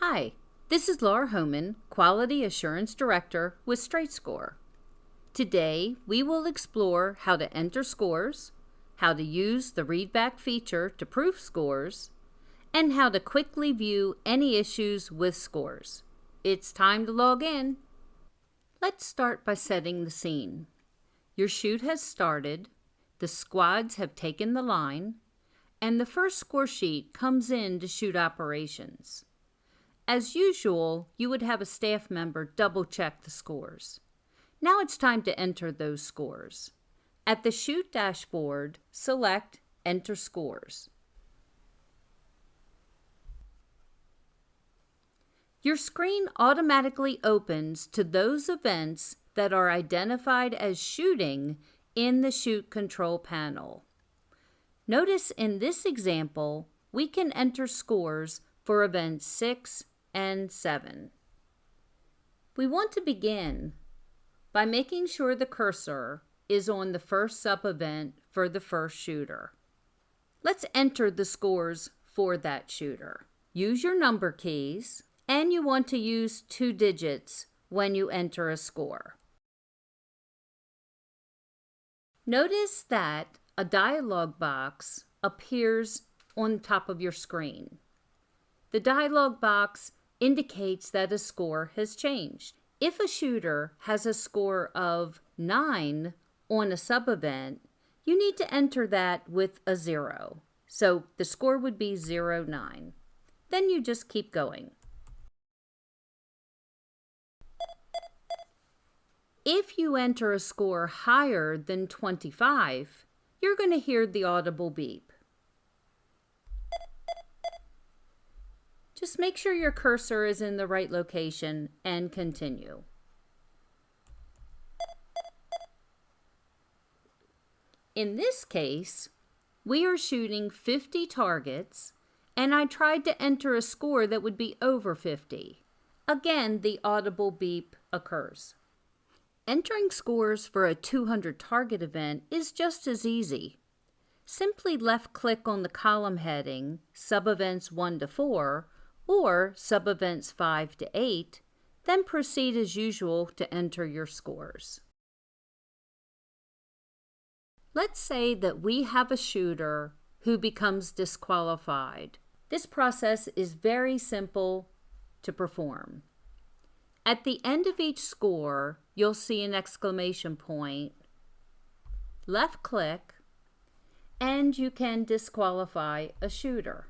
Hi, this is Laura Homan, Quality Assurance Director with StraightScore. Today, we will explore how to enter scores, how to use the Readback feature to proof scores, and how to quickly view any issues with scores. It's time to log in. Let's start by setting the scene. Your shoot has started, the squads have taken the line, and the first score sheet comes in to shoot operations. As usual, you would have a staff member double-check the scores. Now it's time to enter those scores. At the Shoot dashboard, select Enter Scores. Your screen automatically opens to those events that are identified as shooting in the Shoot Control panel. Notice in this example, we can enter scores for events 6 and 7. We want to begin by making sure the cursor is on the first sub-event for the first shooter. Let's enter the scores for that shooter. Use your number keys, and you want to use 2 digits when you enter a score. Notice that a dialog box appears on top of your screen. The dialog box indicates that a score has changed. If a shooter has a score of 9 on a sub-event, you need to enter that with a 0. So the score would be 09. Then you just keep going. If you enter a score higher than 25, you're going to hear the audible beep. Just make sure your cursor is in the right location and continue. In this case, we are shooting 50 targets, and I tried to enter a score that would be over 50. Again, the audible beep occurs. Entering scores for a 200 target event is just as easy. Simply left-click on the column heading, Sub-Events 1 to 4, or sub-events 5 to 8, then proceed as usual to enter your scores. Let's say that we have a shooter who becomes disqualified. This process is very simple to perform. At the end of each score, you'll see an exclamation point, left-click, and you can disqualify a shooter.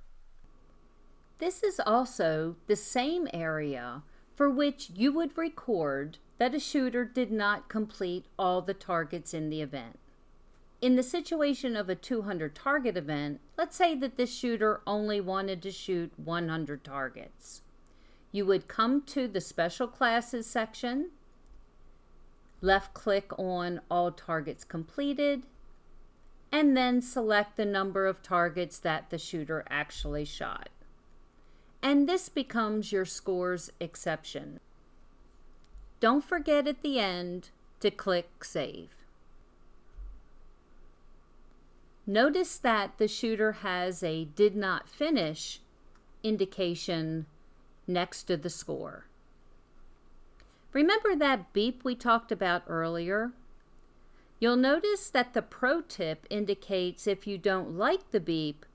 This is also the same area for which you would record that a shooter did not complete all the targets in the event. In the situation of a 200 target event, let's say that this shooter only wanted to shoot 100 targets. You would come to the Special Classes section, left-click on All Targets Completed, and then select the number of targets that the shooter actually shot. And this becomes your scores exception. Don't forget at the end to click Save. Notice that the shooter has a Did Not Finish indication next to the score. Remember that beep we talked about earlier? You'll notice that the pro tip indicates if you don't like the beep,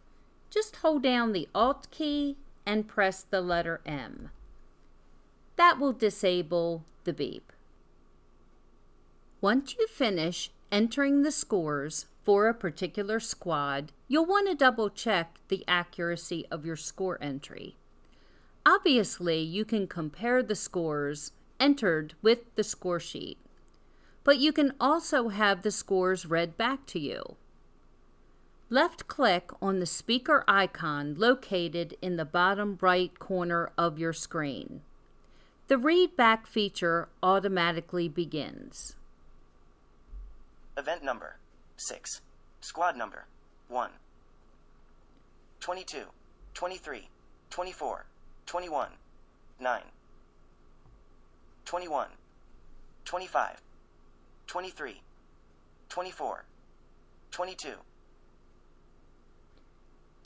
just hold down the Alt key and press the letter M. That will disable the beep. Once you finish entering the scores for a particular squad, you'll want to double check the accuracy of your score entry. Obviously, you can compare the scores entered with the score sheet, but you can also have the scores read back to you. Left-click on the speaker icon located in the bottom right corner of your screen. The Readback feature automatically begins. Event number 6. Squad number 1. 22, 23, 24, 21, 9. 21, 25, 23, 24, 22.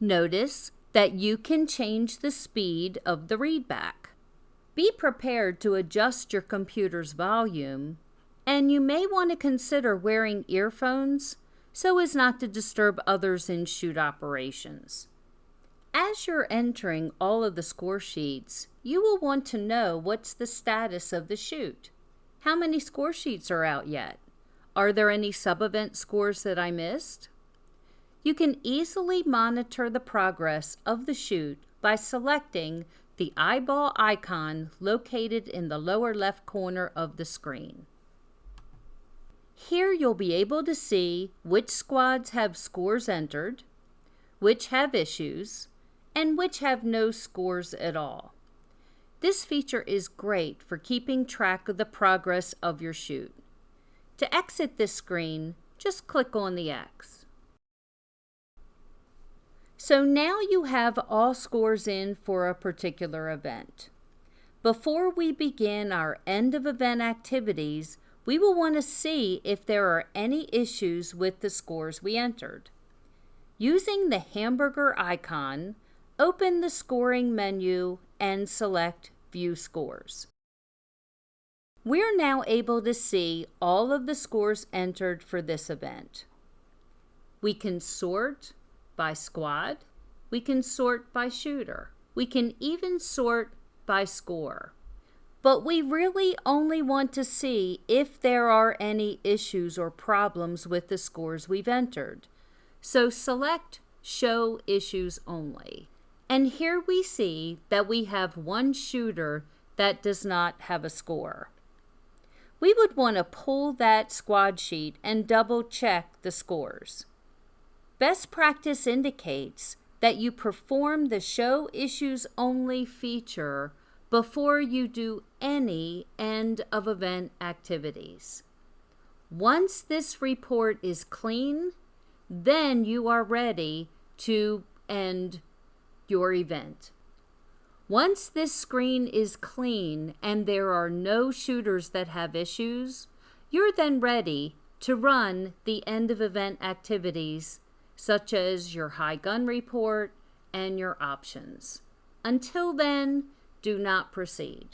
Notice that you can change the speed of the readback. Be prepared to adjust your computer's volume, and you may want to consider wearing earphones so as not to disturb others in chute operations. As you're entering all of the score sheets, you will want to know what's the status of the chute. How many score sheets are out yet? Are there any sub-event scores that I missed? You can easily monitor the progress of the chute by selecting the eyeball icon located in the lower left corner of the screen. Here you'll be able to see which squads have scores entered, which have issues, and which have no scores at all. This feature is great for keeping track of the progress of your chute. To exit this screen, just click on the X. So now you have all scores in for a particular event. Before we begin our end of event activities, we will want to see if there are any issues with the scores we entered. Using the hamburger icon, open the scoring menu and select View Scores. We're now able to see all of the scores entered for this event. We can sort by squad, we can sort by shooter, we can even sort by score. But we really only want to see if there are any issues or problems with the scores we've entered. So select Show Issues Only. And here we see that we have one shooter that does not have a score. We would want to pull that squad sheet and double check the scores. Best practice indicates that you perform the Show Issues Only feature before you do any end of event activities. Once this report is clean, then you are ready to end your event. Once this screen is clean and there are no shooters that have issues, you're then ready to run the end of event activities such as your high gun report and your options. Until then, do not proceed.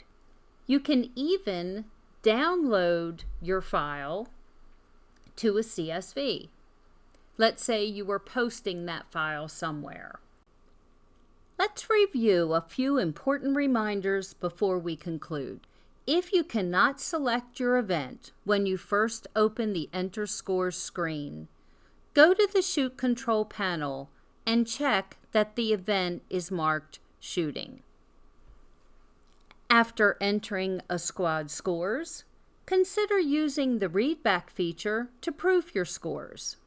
You can even download your file to a CSV. Let's say you were posting that file somewhere. Let's review a few important reminders before we conclude. If you cannot select your event when you first open the Enter Scores screen, go to the Chute Control panel and check that the event is marked Shooting. After entering a squad scores, consider using the Readback feature to proof your scores.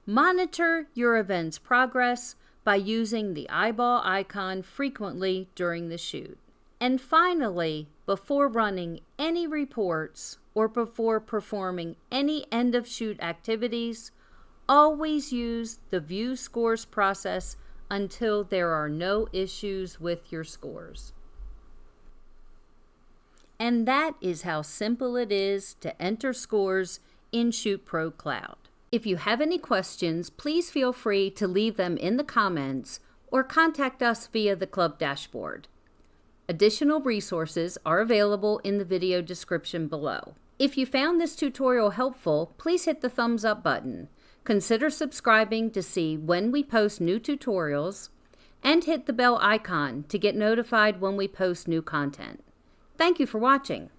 Monitor your event's progress by using the eyeball icon frequently during the chute. And finally, before running any reports or before performing any end-of-chute activities, always use the View Scores process until there are no issues with your scores. And that is how simple it is to enter scores in Chute Pro Cloud. If you have any questions, please feel free to leave them in the comments or contact us via the club dashboard. Additional resources are available in the video description below. If you found this tutorial helpful, please hit the thumbs up button. Consider subscribing to see when we post new tutorials, and hit the bell icon to get notified when we post new content. Thank you for watching.